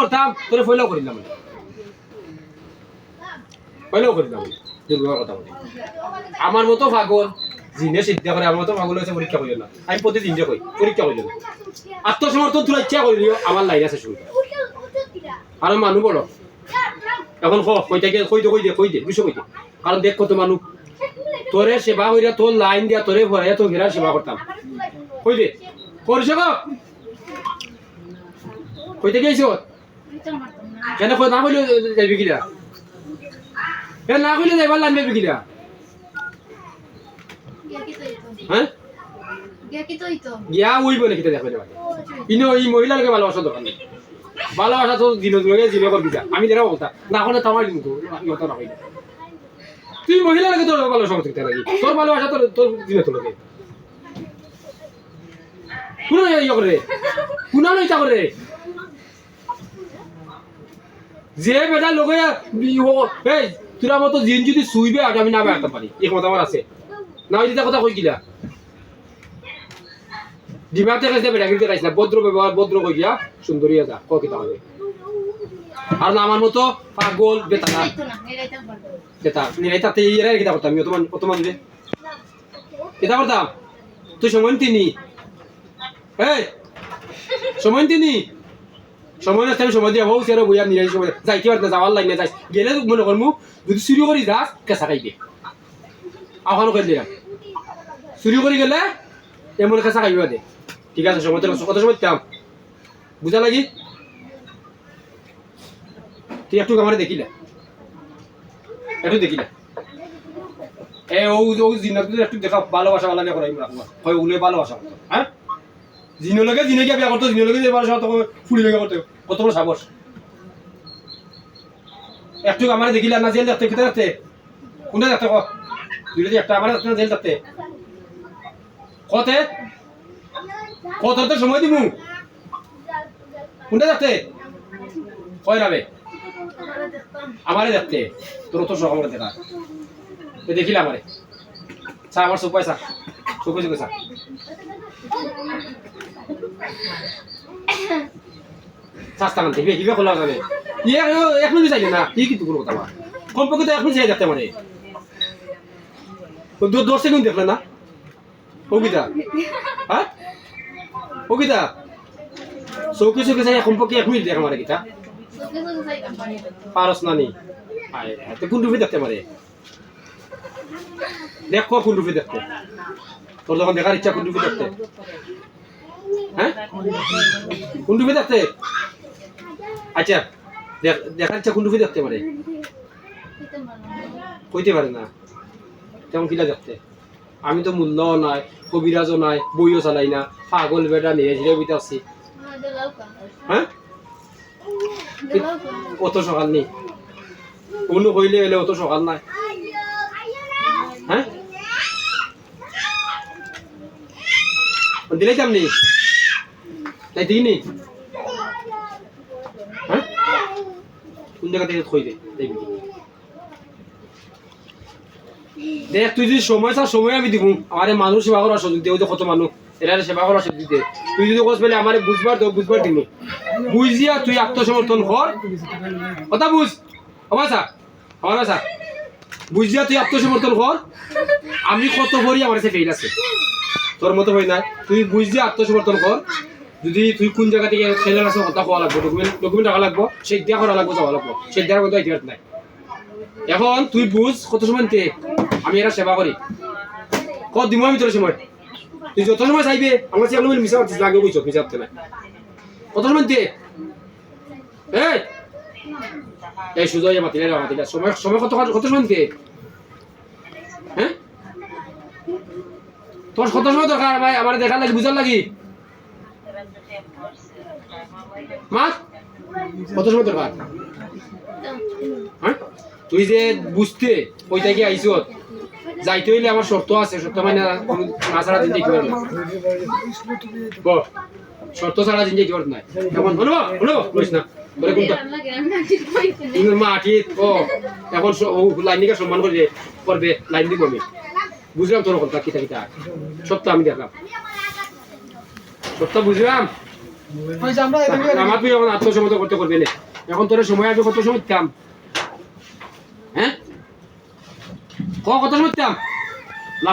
করতাম তোরে ফয়লাও করিলাম ফয়লাও করিলাম দুর্গর কথা বলি আমার মতো পাগল জিনে সিদ্ধা করে আমার মতো পাগল হয়েছে পরীক্ষা করিও না আমি প্রতিদিন যে কই পরীক্ষা করিও না আত্মসমর্থন তোরা ইচ্ছা করিও আমার লাইন আছে শুনতে আর মানুষ বড় এখন কই দে বিষয় কই দে কারণ দেখ কত মানুষ তোরে সেবা কইরা তোর লাইন দিয়া তোরে ভরাইয়া তো ঘেরা সেবা করতাম কই দে করছে গো কইতে গেছো কেন কই না কইলে যাইবি কিলা কেন না কইলে যাইবার লাইন যাইবি কিলা হ্যাঁ গিয়া উইব নাকি তে দেখো ইনো এই মহিলা লোকে ভালোবাসা দরকার নেই ভালোবাসা তো দিন লগে জিনে করবি যা আমি দেরা বলতা না হলে তামাই দিন তো ইয়ত না কইলা তুই মহিলা লোকে তোর ভালোবাসা করতে লাগি তোর ভালোবাসা তোর দিনে তো লাগে কোন ইয়া করে কোন ইয়া করে যে বেটা লগে এই তোরা মতো জিন যদি সুইবে আগে আমি না বেরতে পারি এই কথা আমার আছে না ওই কথা কই গিলা ডিমাতে কাছে বেটা কিন্তু কাছে ভদ্র ব্যবহার ভদ্র কই গিয়া সুন্দরী যা কই কিতা হবে আর না আমার মতো পাগল বেটা না বেটা নিরাইতাতে ইরা কিতা করতাম আমি অতমান যে কিতা করতাম তুই সময় তিনি এই সময় তিনি সময় না আমি সময় দিয়ে হও সেরো বইয়া নিরাই সময় যাইতে পারতে যাওয়ার লাইনে যাই গেলে মনে করমু যদি চুরি করি যাস কেঁচা খাইবে আহ্বান করে দিলাম চুরি করে গেলে এমন কেঁচা খাইবা দে ঠিক আছে সময় কত সময় দিতাম বুঝা লাগি তুই একটু আমার দেখিলে একটু দেখিলে এ ও জিনা তুই একটু দেখা ভালোবাসা ভালো না করাই রাখবা হয় উলে ভালোবাসা হ্যাঁ জিনো লগে জিনে গিয়া বিয়া করতে জিনো লগে যে ভালোবাসা তখন ফুলি লগে করতে কত বড় সাহস একটু আমার দেখিলে না জেল দেখতে কিতা দেখতে কোনটা দেখতে ক তুই যদি একটা আমার জেল দেখতে কত তো সময় দিমু কোনটা দেখতে কয় রাবে আমারে দেখতে তোর তো সকাল দেখা তো দেখিলে আমারে চা আমার সুপাই চা সুপাই চা চাস্তা মান দেখবে কিভাবে খোলা যাবে ইয়ে এক মিনিট চাইলে না কি কিন্তু কোনো কথা না কমপক্ষে তো এক মিনিট চাই দেখতে মানে 10 সেকেন্ড দেখলে না অভিতা হ্যাঁ অভিতা চৌকি চৌকি চাই কমপক্ষে এক মিনিট দেখা মারে কিতা পারস না নি কোন রূপে দেখতে মারে দেখো কোন রূপে দেখতে তোর যখন দেখার ইচ্ছা কোন রূপে দেখতে হ্যাঁ কোন রূপে দেখতে আচ্ছা দেখার ইচ্ছা কোন রূপে দেখতে পারে কইতে পারে না তেমন কিলা দেখতে আমি তো মূল্য নাই কবিরাজও নাই বইও চালাই না পাগল বেটা নিয়ে ঝিরে বিতে আছি হ্যাঁ অত সকাল নেই কোনো কইলে এলে অত সকাল নাই হ্যাঁ দিলে কেমনি তাই দিইনি হ্যাঁ কোন জায়গা থেকে কই দে দেখবি দেখ তুই যদি সময় চাস সময় আমি দিব আমারে মানুষ সেবা করার সুযোগ দে ওই যে কত মানুষ এরা সেবা করার সুযোগ দিতে তুই যদি কোস পেলে আমারে বুঝবার দিব বুঝিয়া তুই আত্মসমর্থন কর কথা বুঝ আমার বাসা বুঝিয়া তুই আত্মসমর্থন কর আমি কত ভরি আমার কাছে ফেল আছে তোর মতো হই না তুই বুঝিয়া আত্মসমর্থন কর যদি তুই কোন জায়গা থেকে ছেলের আছে কথা কোয়া লাগবে ডকুমেন্ট রাখা লাগবো সেই দিয়া করা লাগবো যাওয়া লাগবো সেই দেওয়ার মতো ইতিহাস নাই এখন তুই বুঝ কত সময় তে আমি এরা সেবা করি কত দিব আমি তোর সময় তুই যত সময় চাইবে আমার চেয়ে আপনি মিশা পাচ্ছিস লাগে বুঝছো মিশা পাচ্ছে না কত সময় তে এই সুযোগ মাতিলে সময় কত সময় তে হ্যাঁ তোর কত সময় দরকার ভাই আমার দেখার লাগি বুঝার লাগি মা কত সময় দরকার হ্যাঁ তুই যে বুঝতে ওই থেকে আইস যাইতে হইলে আমার শর্ত আছে শর্ত মানে না ছাড়া দিন দেখতে পারবো শর্ত ছাড়া দিন দেখতে পারবো না এখন বলো বুঝিস না বলে কোনটা মাটি ও এখন লাইনিকে সম্মান করবে লাইন দিব আমি বুঝলাম তোর কথা কিতা কিতা সবটা আমি দেখলাম সবটা বুঝলাম হয়েছে আমরা আমার তুই এখন আত্মসমর্থন করতে করবে না এখন তোর সময় আমি কত সময় দিতাম হ্যাঁ কত সময় দিতাম